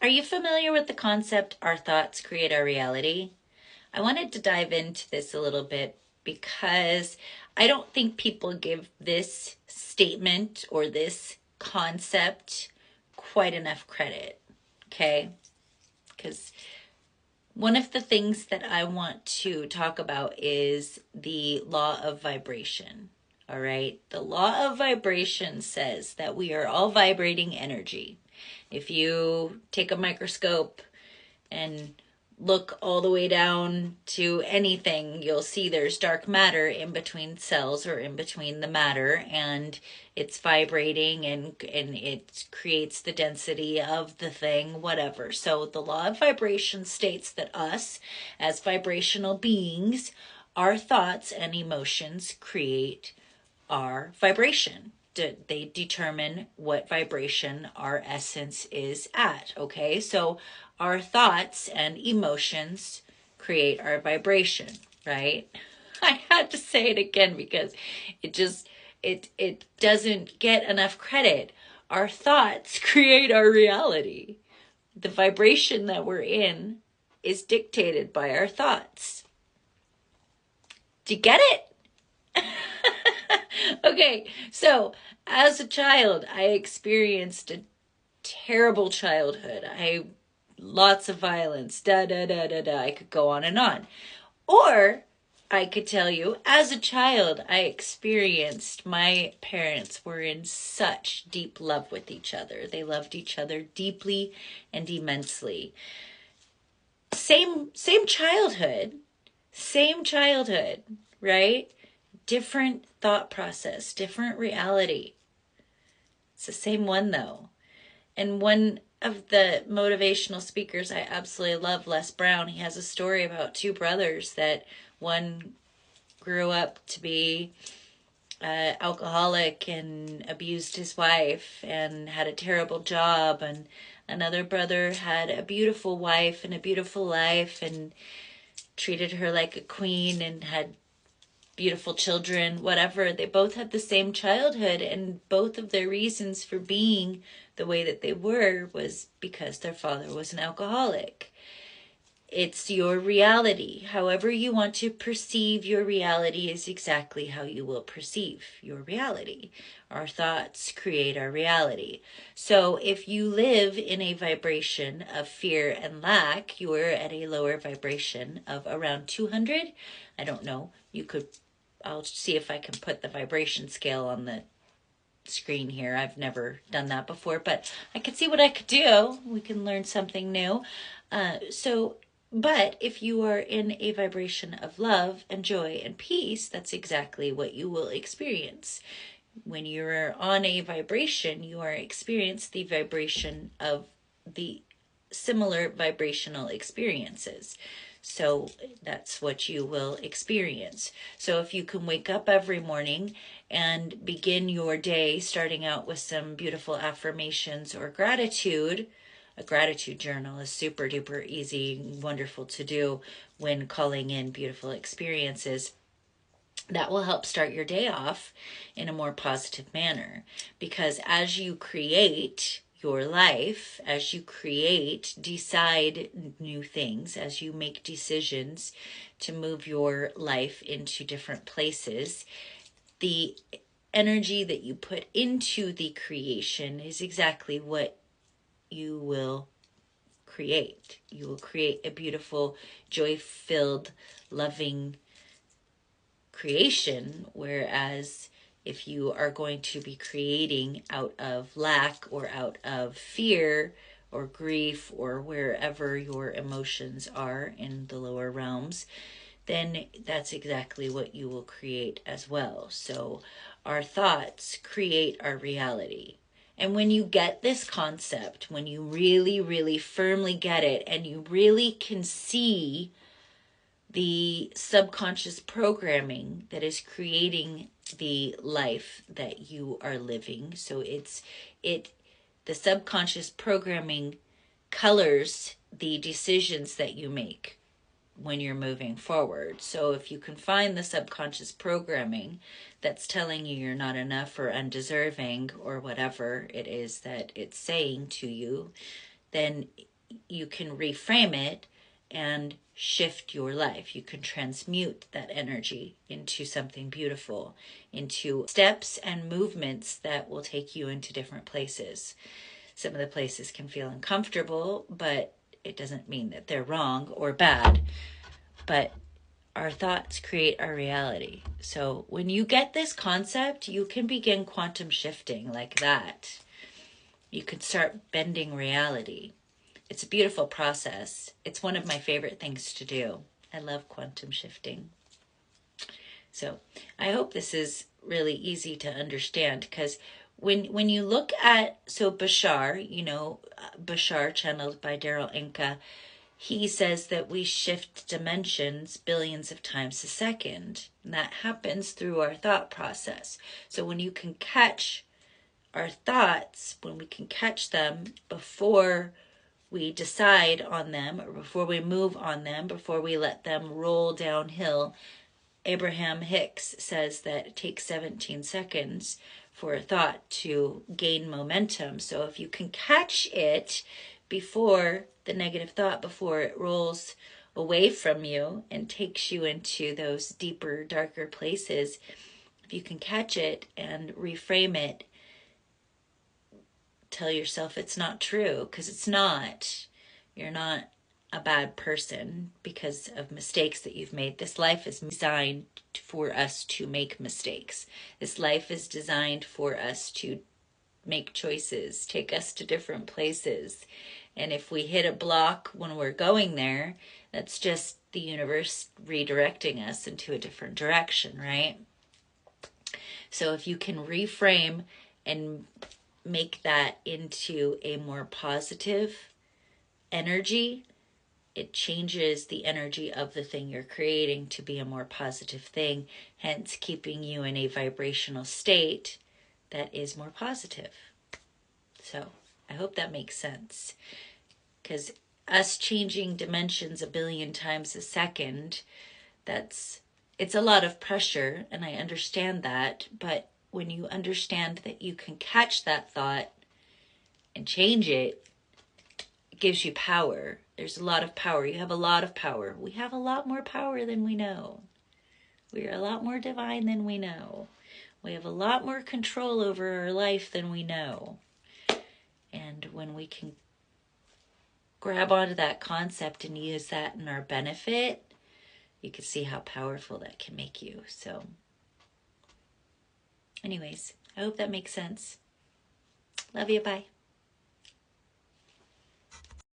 Are you familiar with the concept, our thoughts create our reality? I wanted to dive into this a little bit because I don't think people give this statement or this concept quite enough credit. Okay? Because one of the things that I want to talk about is the law of vibration. All right? The law of vibration says that we are all vibrating energy. If you take a microscope and look all the way down to anything, you'll see there's dark matter in between cells or in between the matter, and it's vibrating and it creates the density of the thing, whatever. So the law of vibration states that us as vibrational beings, our thoughts and emotions create our vibration. They determine what vibration our essence is at. Okay, so our thoughts and emotions create our vibration, right? I had to say it again because it doesn't get enough credit. Our thoughts create our reality. The vibration that we're in is dictated by our thoughts. Do you get it? Okay, so as a child, I experienced a terrible childhood. Lots of violence, da da da da da. I could go on and on. Or I could tell you, as a child, I experienced my parents were in such deep love with each other. They loved each other deeply and immensely. Same childhood, right? Different thought process, different reality. It's the same one though. And one of the motivational speakers I absolutely love, Les Brown, he has a story about two brothers that one grew up to be alcoholic and abused his wife and had a terrible job, and another brother had a beautiful wife and a beautiful life and treated her like a queen and had beautiful children, whatever. They both had the same childhood, and both of their reasons for being the way that they were was because their father was an alcoholic. It's your reality. However you want to perceive your reality is exactly how you will perceive your reality. Our thoughts create our reality. So if you live in a vibration of fear and lack, you are at a lower vibration of around 200. I don't know. I'll see if I can put the vibration scale on the screen here. I've never done that before, but I could see what I could do. We can learn something new. But if you are in a vibration of love and joy and peace, that's exactly what you will experience. When you're on a vibration, you are experience the vibration of the similar vibrational experiences. So that's what you will experience. So if you can wake up every morning and begin your day starting out with some beautiful affirmations or gratitude, a gratitude journal is super duper easy, wonderful to do when calling in beautiful experiences. That will help start your day off in a more positive manner, because as you create your life, as you decide new things, as you make decisions to move your life into different places, the energy that you put into the creation is exactly what you will create. You will create a beautiful, joy-filled, loving creation, whereas if you are going to be creating out of lack or out of fear or grief or wherever your emotions are in the lower realms, then that's exactly what you will create as well. So our thoughts create our reality. And when you get this concept, when you really, really firmly get it, and you really can see the subconscious programming that is creating the life that you are living. So the subconscious programming colors the decisions that you make when you're moving forward. So if you can find the subconscious programming that's telling you you're not enough or undeserving or whatever it is that it's saying to you, then you can reframe it and shift your life. You can transmute that energy into something beautiful, into steps and movements that will take you into different places. Some of the places can feel uncomfortable, but it doesn't mean that they're wrong or bad. But our thoughts create our reality. So when you get this concept, you can begin quantum shifting like that. You can start bending reality. It's a beautiful process. It's one of my favorite things to do. I love quantum shifting. So I hope this is really easy to understand, because when you look at, so Bashar, Bashar, channeled by Daryl Inca, he says that we shift dimensions billions of times a second. And that happens through our thought process. So when you can catch our thoughts, when we can catch them before we decide on them, or before we move on them, before we let them roll downhill, Abraham Hicks says that it takes 17 seconds for a thought to gain momentum. So if you can catch it before the negative thought, before it rolls away from you and takes you into those deeper, darker places, if you can catch it and reframe it, tell yourself it's not true, because it's not. You're not a bad person because of mistakes that you've made. This life is designed for us to make mistakes. This life is designed for us to make choices, take us to different places. And if we hit a block when we're going there, that's just the universe redirecting us into a different direction, right? So if you can reframe and make that into a more positive energy, it changes the energy of the thing you're creating to be a more positive thing, hence keeping you in a vibrational state that is more positive. So I hope that makes sense, because us changing dimensions a billion times a second, it's a lot of pressure, and I understand that. But when you understand that you can catch that thought and change it, it gives you power. There's a lot of power. You have a lot of power. We have a lot more power than we know. We are a lot more divine than we know. We have a lot more control over our life than we know. And when we can grab onto that concept and use that in our benefit, you can see how powerful that can make you. So anyways, I hope that makes sense. Love you. Bye.